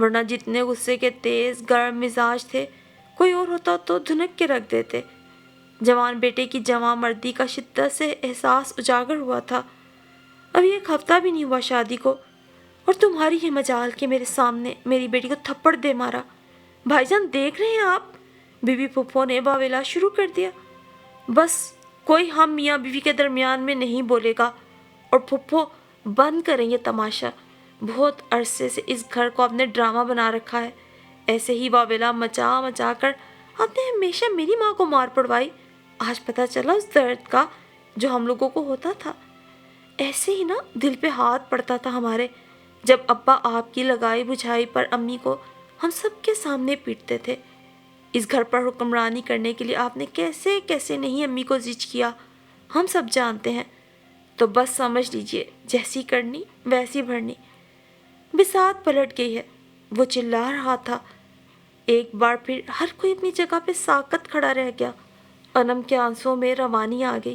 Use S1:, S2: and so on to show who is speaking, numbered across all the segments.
S1: ورنہ جتنے غصے کے تیز گرم مزاج تھے، کوئی اور ہوتا تو دھنک کے رکھ دیتے۔ جوان بیٹے کی جواں مردی کا شدت سے احساس اجاگر ہوا تھا۔ ابھی ایک ہفتہ بھی نہیں ہوا شادی کو، اور تمہاری یہ مجال کہ میرے سامنے میری بیٹی کو تھپڑ دے مارا۔ بھائی جان دیکھ رہے ہیں آپ؟ بی بی پھپھو نے باویلا شروع کر دیا۔ بس کوئی ہم میاں بیوی کے درمیان میں نہیں بولے گا، اور پھپھو بند کریں یہ تماشا۔ بہت عرصے سے اس گھر کو آپ نے ڈرامہ بنا رکھا ہے۔ ایسے ہی واویلا مچا مچا کر آپ نے ہمیشہ میری ماں کو مار پڑوائی۔ آج پتہ چلا اس درد کا جو ہم لوگوں کو ہوتا تھا۔ ایسے ہی نا دل پہ ہاتھ پڑتا تھا ہمارے، جب ابا آپ کی لگائی بجھائی پر امی کو ہم سب کے سامنے پیٹتے تھے۔ اس گھر پر حکمرانی کرنے کے لیے آپ نے کیسے کیسے نہیں امی کو زج کیا، ہم سب جانتے ہیں۔ تو بس سمجھ لیجئے، جیسی کرنی ویسی بھرنی۔ بساط پلٹ گئی ہے، وہ چلا رہا تھا۔ ایک بار پھر ہر کوئی اپنی جگہ پہ ساکت کھڑا رہ گیا۔ انم کے آنسوں میں روانی آ گئی۔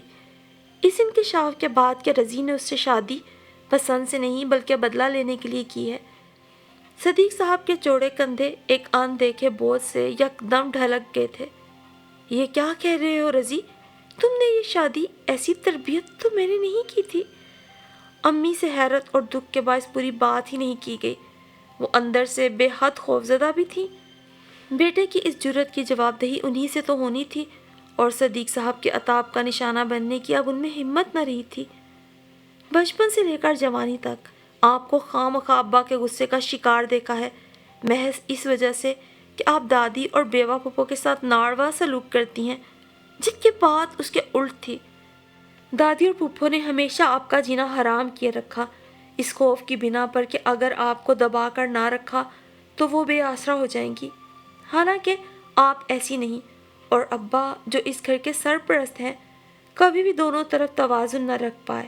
S1: اس انکشاف کے بعد کہ رضی نے اس سے شادی پسند سے نہیں بلکہ بدلہ لینے کے لیے کی ہے۔ صدیق صاحب کے چوڑے کندھے ایک ان دیکھے بوجھ سے یکدم ڈھلک گئے تھے۔ یہ کیا کہہ رہے ہو رضی؟ تم نے یہ شادی، ایسی تربیت تو میں نے نہیں کی تھی۔ امی سے حیرت اور دکھ کے باعث پوری بات ہی نہیں کی گئی۔ وہ اندر سے بے حد خوفزدہ بھی تھی۔ بیٹے کی اس جرت کی جواب دہی انہی سے تو ہونی تھی، اور صدیق صاحب کے عتاب کا نشانہ بننے کی اب ان میں ہمت نہ رہی تھی۔ بچپن سے لے کر جوانی تک آپ کو خواہ مخواہ ابا کے غصے کا شکار دیکھا ہے، محض اس وجہ سے کہ آپ دادی اور بیوہ پھپھو کے ساتھ ناروا سلوک کرتی ہیں، جن کی بات اس کے الٹ تھی۔ دادی اور پھپھو نے ہمیشہ آپ کا جینا حرام کیے رکھا، اس خوف کی بنا پر کہ اگر آپ کو دبا کر نہ رکھا تو وہ بے آسرا ہو جائیں گی۔ حالانکہ آپ ایسی نہیں، اور ابا جو اس گھر کے سرپرست ہیں کبھی بھی دونوں طرف توازن نہ رکھ پائے۔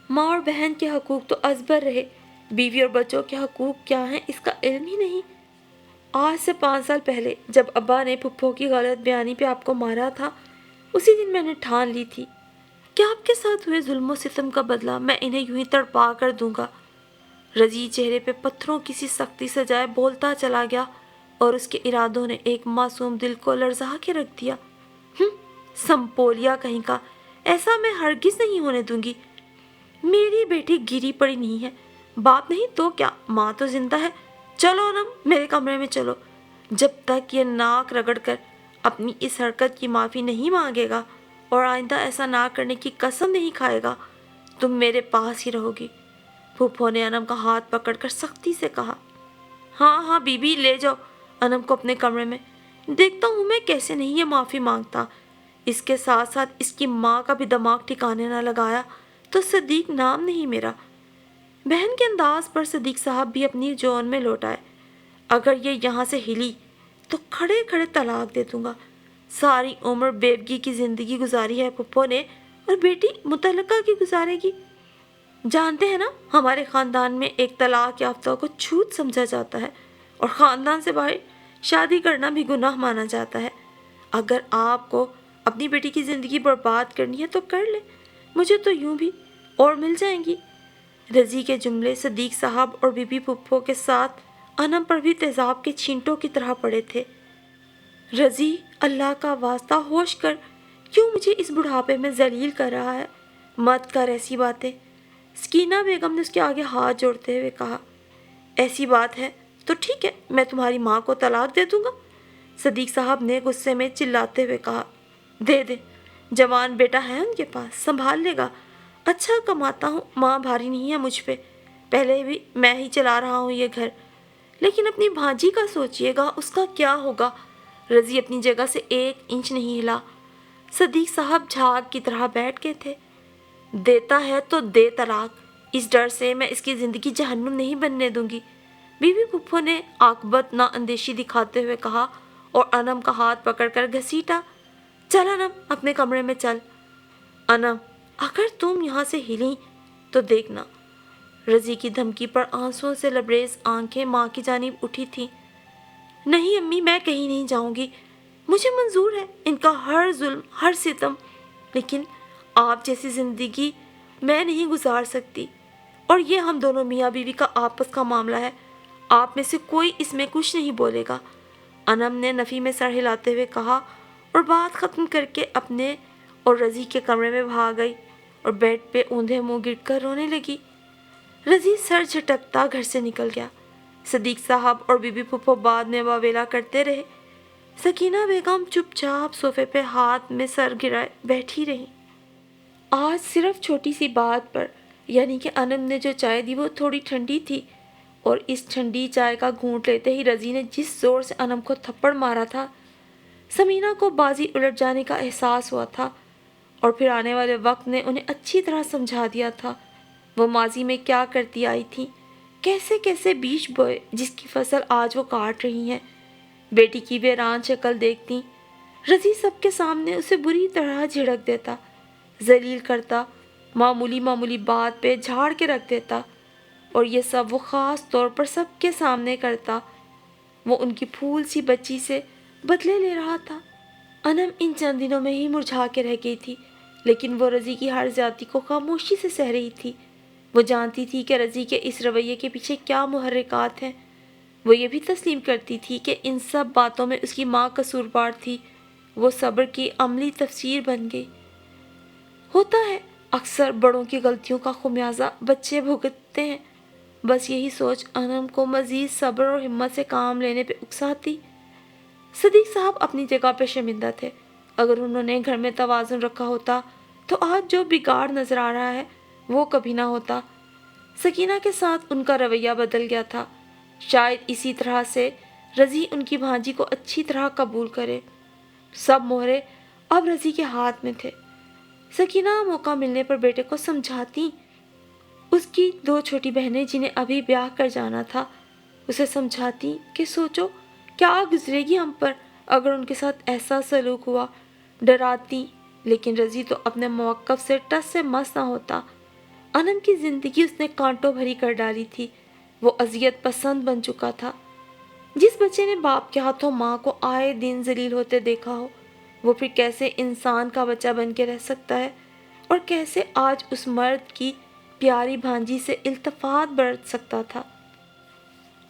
S1: ماں اور بہن کے حقوق تو ازبر رہے، بیوی اور بچوں کے حقوق کیا ہیں اس کا علم ہی نہیں۔ آج سے 5 سال پہلے جب ابا نے پھپھو کی غلط بیانی پہ آپ کو مارا تھا، اسی دن میں نے ٹھان لی تھی کہ آپ کے ساتھ ہوئے ظلم و ستم کا بدلہ میں انہیں یوں ہی تڑپا کر دوں گا۔ رضی چہرے پہ پتھروں کی سی سختی سجائے بولتا چلا گیا، اور اس کے ارادوں نے ایک معصوم دل کو لرزا کے رکھ دیا۔ سمپولیا کہیں کا، ایسا میں ہرگز نہیں ہونے دوں گی۔ میری بیٹی گری پڑی نہیں ہے، باپ نہیں تو کیا، ماں تو زندہ ہے۔ چلو انم، میرے کمرے میں چلو۔ جب تک یہ ناک رگڑ کر اپنی اس حرکت کی معافی نہیں مانگے گا اور آئندہ ایسا نہ کرنے کی قسم نہیں کھائے گا، تم میرے پاس ہی رہو گی۔ پھپھو نے انم کا ہاتھ پکڑ کر سختی سے کہا۔ ہاں ہاں بی بی، لے جاؤ انم کو اپنے کمرے میں، دیکھتا ہوں میں کیسے نہیں یہ معافی مانگتا۔ اس کے ساتھ ساتھ اس کی ماں کا بھی دماغ ٹھکانے نہ لگایا تو صدیق نام نہیں میرا۔ بہن کے انداز پر صدیق صاحب بھی اپنی جون میں لوٹ آئے۔ اگر یہ یہاں سے ہلی تو کھڑے کھڑے طلاق دے دوں گا۔ ساری عمر بیوگی کی زندگی گزاری ہے پھپھو نے، اور بیٹی متعلقہ کی گزارے گی۔ جانتے ہیں نا، ہمارے خاندان میں ایک طلاق یافتہ کو چھوت سمجھا جاتا ہے، اور خاندان سے باہر شادی کرنا بھی گناہ مانا جاتا ہے۔ اگر آپ کو اپنی بیٹی کی زندگی برباد کرنی ہے تو کر لیں، مجھے تو یوں بھی اور مل جائیں گی۔ رضی کے جملے صدیق صاحب اور بی بی پھپھو کے ساتھ انم پر بھی تیزاب کے چھینٹوں کی طرح پڑے تھے۔ رضی، اللہ کا واسطہ ہوش کر، کیوں مجھے اس بڑھاپے میں ذلیل کر رہا ہے؟ مت کر ایسی باتیں۔ سکینہ بیگم نے اس کے آگے ہاتھ جوڑتے ہوئے کہا۔ ایسی بات ہے تو ٹھیک ہے، میں تمہاری ماں کو طلاق دے دوں گا، صدیق صاحب نے غصے میں چلاتے ہوئے کہا۔ دے دیں، جوان بیٹا ہے ان کے پاس، سنبھال لے گا۔ اچھا کماتا ہوں، ماں بھاری نہیں ہے مجھ پہ، پہلے بھی میں ہی چلا رہا ہوں یہ گھر۔ لیکن اپنی بھانجی کا سوچئے گا، اس کا کیا ہوگا؟ رضی اپنی جگہ سے 1 انچ نہیں ہلا۔ صدیق صاحب جھاگ کی طرح بیٹھ گئے تھے۔ دیتا ہے تو دے طلاق، اس ڈر سے میں اس کی زندگی جہنم نہیں بننے دوں گی، بی بی پھپھو نے عاقبت نا اندیشی دکھاتے ہوئے کہا، اور انم کا ہاتھ پکڑ کر گھسیٹا۔ چل انم، اپنے کمرے میں چل۔ انم، اگر تم یہاں سے ہلی تو دیکھنا۔ رضی کی دھمکی پر آنسوؤں سے لبریز آنکھیں ماں کی جانب اٹھی تھیں۔ نہیں امی، میں کہیں نہیں جاؤں گی، مجھے منظور ہے ان کا ہر ظلم، ہر ستم، لیکن آپ جیسی زندگی میں نہیں گزار سکتی، اور یہ ہم دونوں میاں بیوی کا آپس کا معاملہ ہے۔ آپ میں سے کوئی اس میں کچھ نہیں بولے گا۔ انم نے نفی میں سر ہلاتے ہوئے کہا اور بات ختم کر کے اپنے اور رضی کے کمرے میں بھاگ گئی اور بیڈ پہ اوندھے منہ گر کر رونے لگی۔ رضی سر جھٹکتا گھر سے نکل گیا۔ صدیق صاحب اور بی بی پھپھو بعد میں واویلا کرتے رہے۔ سکینہ بیگم چپ چاپ صوفے پہ ہاتھ میں سر گرائے بیٹھی رہی۔ آج صرف چھوٹی سی بات پر، یعنی کہ انم نے جو چائے دی وہ تھوڑی ٹھنڈی تھی، اور اس ٹھنڈی چائے کا گھونٹ لیتے ہی رضی نے جس زور سے انم کو تھپڑ مارا تھا، سمینہ کو بازی الٹ جانے کا احساس ہوا تھا، اور پھر آنے والے وقت نے انہیں اچھی طرح سمجھا دیا تھا وہ ماضی میں کیا کرتی آئی تھی، کیسے کیسے بیج بوئے جس کی فصل آج وہ کاٹ رہی ہیں۔ بیٹی کی ویران شکل دیکھتی رضی سب کے سامنے اسے بری طرح جھڑک دیتا، ذلیل کرتا، معمولی معمولی بات پہ جھاڑ کے رکھ دیتا، اور یہ سب وہ خاص طور پر سب کے سامنے کرتا۔ وہ ان کی پھول سی بچی سے بدلے لے رہا تھا۔ انم ان چند دنوں میں ہی مرجھا کے رہ گئی تھی، لیکن وہ رضی کی ہر زیادتی کو خاموشی سے سہ رہی تھی۔ وہ جانتی تھی کہ رضی کے اس رویے کے پیچھے کیا محرکات ہیں۔ وہ یہ بھی تسلیم کرتی تھی کہ ان سب باتوں میں اس کی ماں قصوروار تھی۔ وہ صبر کی عملی تفسیر بن گئی۔ ہوتا ہے اکثر بڑوں کی غلطیوں کا خمیازہ بچے بھگتتے ہیں۔ بس یہی سوچ انم کو مزید صبر اور ہمت سے کام لینے پہ اکساتی۔ صدیق صاحب اپنی جگہ پہ شرمندہ تھے۔ اگر انہوں نے گھر میں توازن رکھا ہوتا تو آج جو بگاڑ نظر آ رہا ہے وہ کبھی نہ ہوتا۔ سکینہ کے ساتھ ان کا رویہ بدل گیا تھا۔ شاید اسی طرح سے رضی ان کی بھانجی کو اچھی طرح قبول کرے۔ سب مہرے اب رضی کے ہاتھ میں تھے۔ سکینہ موقع ملنے پر بیٹے کو سمجھاتی، اس کی 2 چھوٹی بہنیں جنہیں ابھی بیاہ کر جانا تھا اسے سمجھاتی کہ سوچو کیا گزرے گی ہم پر اگر ان کے ساتھ ایسا سلوک ہوا، ڈراتی، لیکن رضی تو اپنے موقف سے ٹس سے مس نہ ہوتا۔ انم کی زندگی اس نے کانٹوں بھری کر ڈالی تھی۔ وہ اذیت پسند بن چکا تھا۔ جس بچے نے باپ کے ہاتھوں ماں کو آئے دن ذلیل ہوتے دیکھا ہو، وہ پھر کیسے انسان کا بچہ بن کے رہ سکتا ہے، اور کیسے آج اس مرد کی پیاری بھانجی سے التفات برت سکتا تھا۔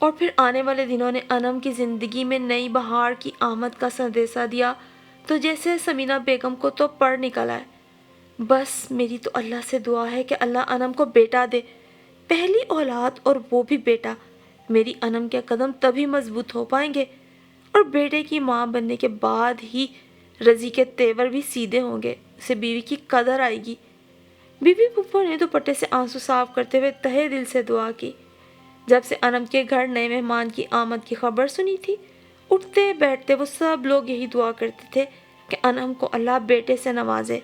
S1: اور پھر آنے والے دنوں نے انم کی زندگی میں نئی بہار کی آمد کا سندیسہ دیا تو جیسے سمینہ بیگم کو تو پڑھ نکل آئے۔ بس میری تو اللہ سے دعا ہے کہ اللہ انم کو بیٹا دے، پہلی اولاد اور وہ بھی بیٹا۔ میری انم کے قدم تبھی مضبوط ہو پائیں گے، اور بیٹے کی ماں بننے کے بعد ہی رضی کے تیور بھی سیدھے ہوں گے، اسے بیوی کی قدر آئے گی۔ بی بی پھپھو نے دوپٹے سے آنسو صاف کرتے ہوئے تہہ دل سے دعا کی۔ جب سے انم کے گھر نئے مہمان کی آمد کی خبر سنی تھی، اٹھتے بیٹھتے وہ سب لوگ یہی دعا کرتے تھے کہ انم کو اللہ بیٹے سے نوازے۔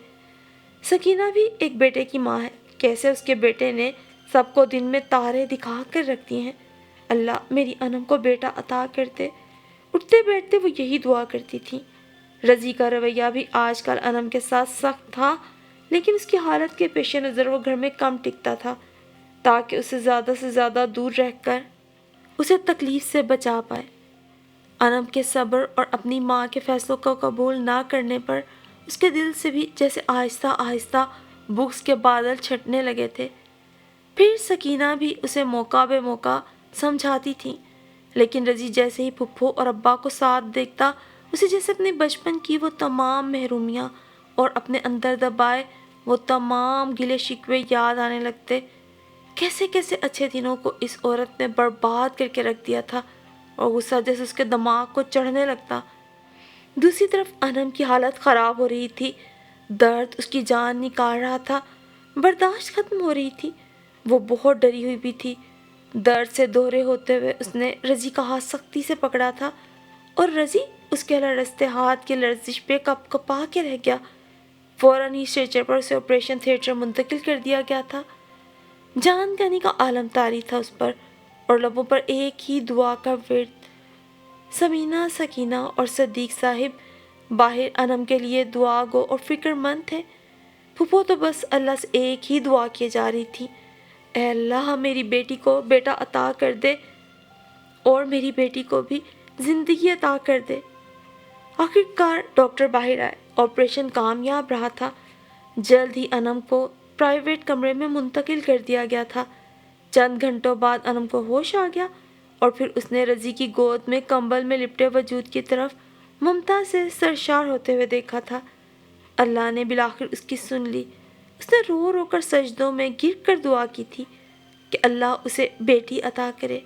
S1: سکینہ بھی ایک بیٹے کی ماں ہے، کیسے اس کے بیٹے نے سب کو دن میں تارے دکھا کر رکھ دیے ہیں۔ اللہ میری انم کو بیٹا عطا کرتے۔ اٹھتے بیٹھتے وہ یہی دعا کرتی تھی۔ رضی کا رویہ بھی آج کل انم کے ساتھ سخت تھا، لیکن اس کی حالت کے پیش نظر وہ گھر میں کم ٹکتا تھا تاکہ اسے زیادہ سے زیادہ دور رہ کر اسے تکلیف سے بچا پائے۔ انم کے صبر اور اپنی ماں کے فیصلوں کو قبول نہ کرنے پر اس کے دل سے بھی جیسے آہستہ آہستہ بغض کے بادل چھٹنے لگے تھے۔ پھر سکینہ بھی اسے موقع بے موقع سمجھاتی تھی، لیکن رضی جیسے ہی پھپھو اور ابا کو ساتھ دیکھتا اسے جیسے اپنے بچپن کی وہ تمام محرومیاں اور اپنے اندر دبائے وہ تمام گلے شکوے یاد آنے لگتے۔ کیسے کیسے اچھے دنوں کو اس عورت نے برباد کر کے رکھ دیا تھا، اور غصہ جیسے اس کے دماغ کو چڑھنے لگتا۔ دوسری طرف انم کی حالت خراب ہو رہی تھی، درد اس کی جان نکال رہا تھا، برداشت ختم ہو رہی تھی۔ وہ بہت ڈری ہوئی بھی تھی۔ درد سے دوہرے ہوتے ہوئے اس نے رضی کا ہاتھ سختی سے پکڑا تھا، اور رضی اس کے لرزتے ہاتھ کی لرزش پہ کپ کپا کے رہ گیا۔ فوراً ہی اسٹریچر پر اسے آپریشن تھیٹر منتقل کر دیا گیا تھا۔ جان گنی کا عالم طاری تھا اس پر، اور لبوں پر ایک ہی دعا کا ورد۔ سمینہ، سکینہ اور صدیق صاحب باہر انم کے لیے دعا گو اور فکر مند تھے۔ پھپھو تو بس اللہ سے ایک ہی دعا کیے جا رہی تھی، اے اللہ میری بیٹی کو بیٹا عطا کر دے، اور میری بیٹی کو بھی زندگی عطا کر دے۔ آخر کار ڈاکٹر باہر آئے، آپریشن کامیاب رہا تھا۔ جلد ہی انم کو پرائیویٹ کمرے میں منتقل کر دیا گیا تھا۔ چند گھنٹوں بعد انم کو ہوش آ گیا اور پھر اس نے رضی کی گود میں کمبل میں لپٹے وجود کی طرف ممتا سے سرشار ہوتے ہوئے دیکھا تھا۔ اللہ نے بالآخر اس کی سن لی۔ اس نے رو رو کر سجدوں میں گر کر دعا کی تھی کہ اللہ اسے بیٹی عطا کرے۔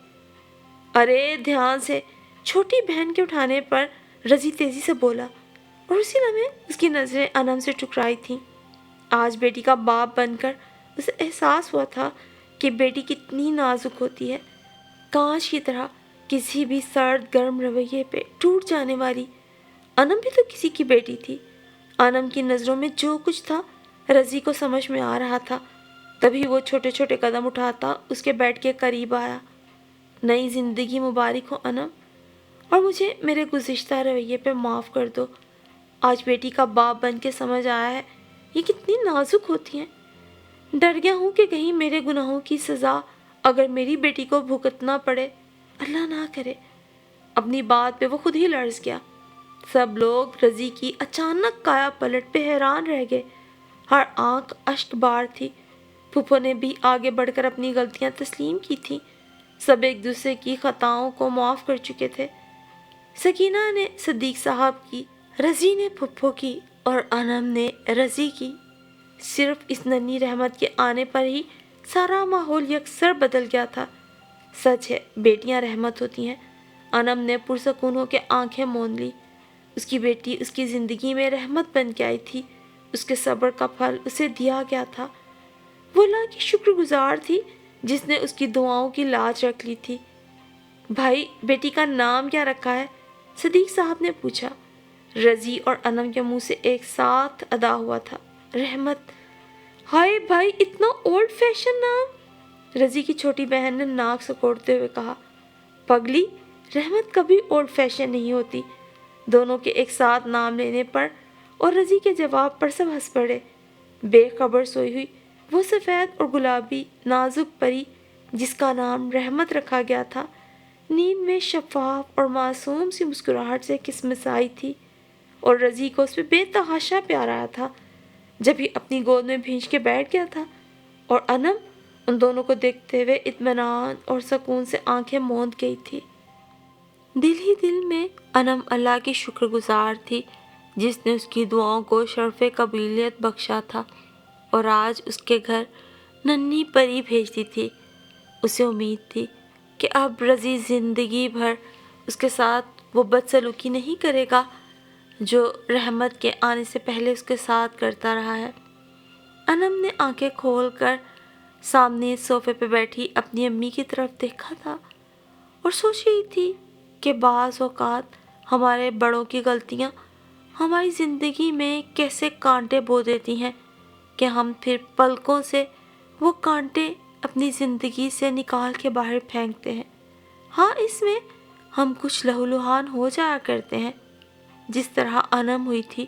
S1: ارے دھیان سے! چھوٹی بہن کے اٹھانے پر رضی تیزی سے بولا، اور اسی لمحے اس کی نظریں انم سے ٹکرائی تھیں۔ آج بیٹی کا باپ بن کر اسے احساس ہوا تھا کہ بیٹی کتنی نازک ہوتی ہے، کانچ کی طرح کسی بھی سرد گرم رویے پہ ٹوٹ جانے والی۔ انم بھی تو کسی کی بیٹی تھی۔ انم کی نظروں میں جو کچھ تھا رضی کو سمجھ میں آ رہا تھا۔ تبھی وہ چھوٹے چھوٹے قدم اٹھاتا اس کے بیڈ کے قریب آیا۔ نئی زندگی مبارک ہو انم، اور مجھے میرے گزشتہ رویے پہ معاف کر دو۔ آج بیٹی کا باپ بن کے سمجھ آیا ہے یہ کتنی نازک ہوتی ہیں۔ ڈر گیا ہوں کہ کہیں میرے گناہوں کی سزا اگر میری بیٹی کو بھگتنا پڑے، اللہ نہ کرے۔ اپنی بات پہ وہ خود ہی لرز گیا۔ سب لوگ رضی کی اچانک کایا پلٹ پہ حیران رہ گئے۔ ہر آنکھ اشک بار تھی۔ پھپھو نے بھی آگے بڑھ کر اپنی غلطیاں تسلیم کی تھیں۔ سب ایک دوسرے کی خطاؤں کو معاف کر چکے تھے۔ سکینہ نے صدیق صاحب کی، رضی نے پھپھو کی اور انم نے رضی کی۔ صرف اس ننھی رحمت کے آنے پر ہی سارا ماحول یکسر بدل گیا تھا۔ سچ ہے بیٹیاں رحمت ہوتی ہیں۔ انم نے پرسکون ہو کے آنکھیں موند لی۔ اس کی بیٹی اس کی زندگی میں رحمت بن کے آئی تھی۔ اس کے صبر کا پھل اسے دیا گیا تھا۔ وہ اللہ کی شکر گزار تھی جس نے اس کی دعاؤں کی لاج رکھ لی تھی۔ بھائی بیٹی کا نام کیا رکھا ہے؟ صدیق صاحب نے پوچھا۔ رضی اور انم کے منہ سے ایک ساتھ ادا ہوا تھا، رحمت۔ ہائے بھائی اتنا اولڈ فیشن نام! رضی کی چھوٹی بہن نے ناک سکوڑتے ہوئے کہا۔ پگلی، رحمت کبھی اولڈ فیشن نہیں ہوتی۔ دونوں کے ایک ساتھ نام لینے پر اور رضی کے جواب پر سب ہنس پڑے۔ بے خبر سوئی ہوئی وہ سفید اور گلابی نازک پری جس کا نام رحمت رکھا گیا تھا، نیند میں شفاف اور معصوم سی مسکراہٹ سے کسمسائی تھی، اور رضی کو اس پہ بے تحاشا پیار آیا تھا جب ہی اپنی گود میں بھینچ کے بیٹھ گیا تھا۔ اور انم ان دونوں کو دیکھتے ہوئے اطمینان اور سکون سے آنکھیں موند گئی تھی۔ دل ہی دل میں انم اللہ کی شکر گزار تھی جس نے اس کی دعاؤں کو شرف قبولیت بخشا تھا اور آج اس کے گھر ننھی پری بھیجتی تھی۔ اسے امید تھی کہ اب رضی زندگی بھر اس کے ساتھ وہ بدسلوکی نہیں کرے گا جو رحمت کے آنے سے پہلے اس کے ساتھ کرتا رہا ہے۔ انم نے آنکھیں کھول کر سامنے صوفے پہ بیٹھی اپنی امی کی طرف دیکھا تھا اور سوچ رہی تھی کہ بعض اوقات ہمارے بڑوں کی غلطیاں ہماری زندگی میں کیسے کانٹے بو دیتی ہیں کہ ہم پھر پلکوں سے وہ کانٹے اپنی زندگی سے نکال کے باہر پھینکتے ہیں۔ ہاں اس میں ہم کچھ لہولہان ہو جایا کرتے ہیں، جس طرح انم ہوئی تھی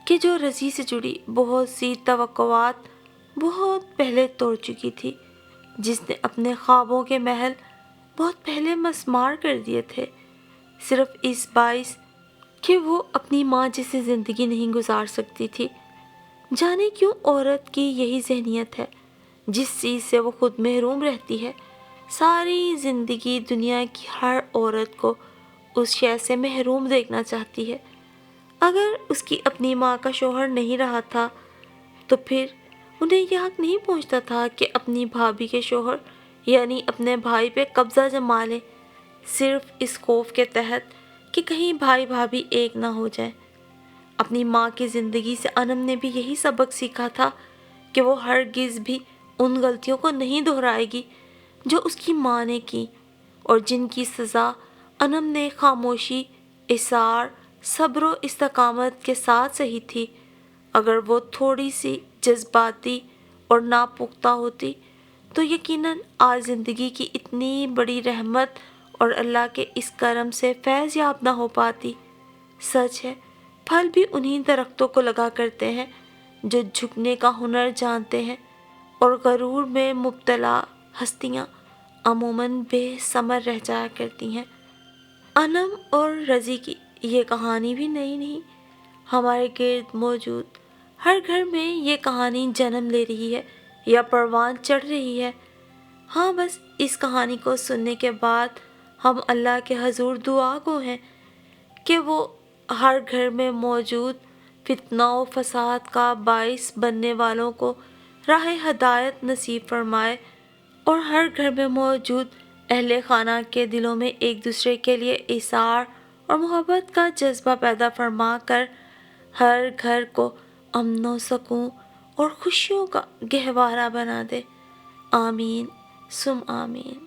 S1: کہ جو رضی سے جڑی بہت سی توقعات بہت پہلے توڑ چکی تھی، جس نے اپنے خوابوں کے محل بہت پہلے مسمار کر دیے تھے، صرف اس باعث کہ وہ اپنی ماں جیسی زندگی نہیں گزار سکتی تھی۔ جانے کیوں عورت کی یہی ذہنیت ہے، جس چیز سے وہ خود محروم رہتی ہے ساری زندگی دنیا کی ہر عورت کو اس شے سے محروم دیکھنا چاہتی ہے۔ اگر اس کی اپنی ماں کا شوہر نہیں رہا تھا تو پھر انہیں یہ حق نہیں پہنچتا تھا کہ اپنی بھابھی کے شوہر یعنی اپنے بھائی پہ قبضہ جما لے، صرف اس خوف کے تحت کہ کہیں بھائی بھابھی ایک نہ ہو جائے۔ اپنی ماں کی زندگی سے انم نے بھی یہی سبق سیکھا تھا کہ وہ ہرگز بھی ان غلطیوں کو نہیں دہرائے گی جو اس کی ماں نے کی اور جن کی سزا انم نے خاموشی، اصرار، صبر و استقامت کے ساتھ سہی تھی۔ اگر وہ تھوڑی سی جذباتی اور ناپختہ ہوتی تو یقیناً آج زندگی کی اتنی بڑی رحمت اور اللہ کے اس کرم سے فیض یاب نہ ہو پاتی۔ سچ ہے پھل بھی انہی درختوں کو لگا کرتے ہیں جو جھکنے کا ہنر جانتے ہیں، اور غرور میں مبتلا ہستیاں عموماً بے ثمر رہ جایا کرتی ہیں۔ انم اور رضی کی یہ کہانی بھی نئی نہیں، ہمارے گرد موجود ہر گھر میں یہ کہانی جنم لے رہی ہے یا پروان چڑھ رہی ہے۔ ہاں بس اس کہانی کو سننے کے بعد ہم اللہ کے حضور دعا گو ہیں کہ وہ ہر گھر میں موجود فتنہ و فساد کا باعث بننے والوں کو راہ ہدایت نصیب فرمائے اور ہر گھر میں موجود اہل خانہ کے دلوں میں ایک دوسرے کے لیے ایثار اور محبت کا جذبہ پیدا فرما کر ہر گھر کو امن و سکون اور خوشیوں کا گہوارہ بنا دے۔ آمین ثم آمین۔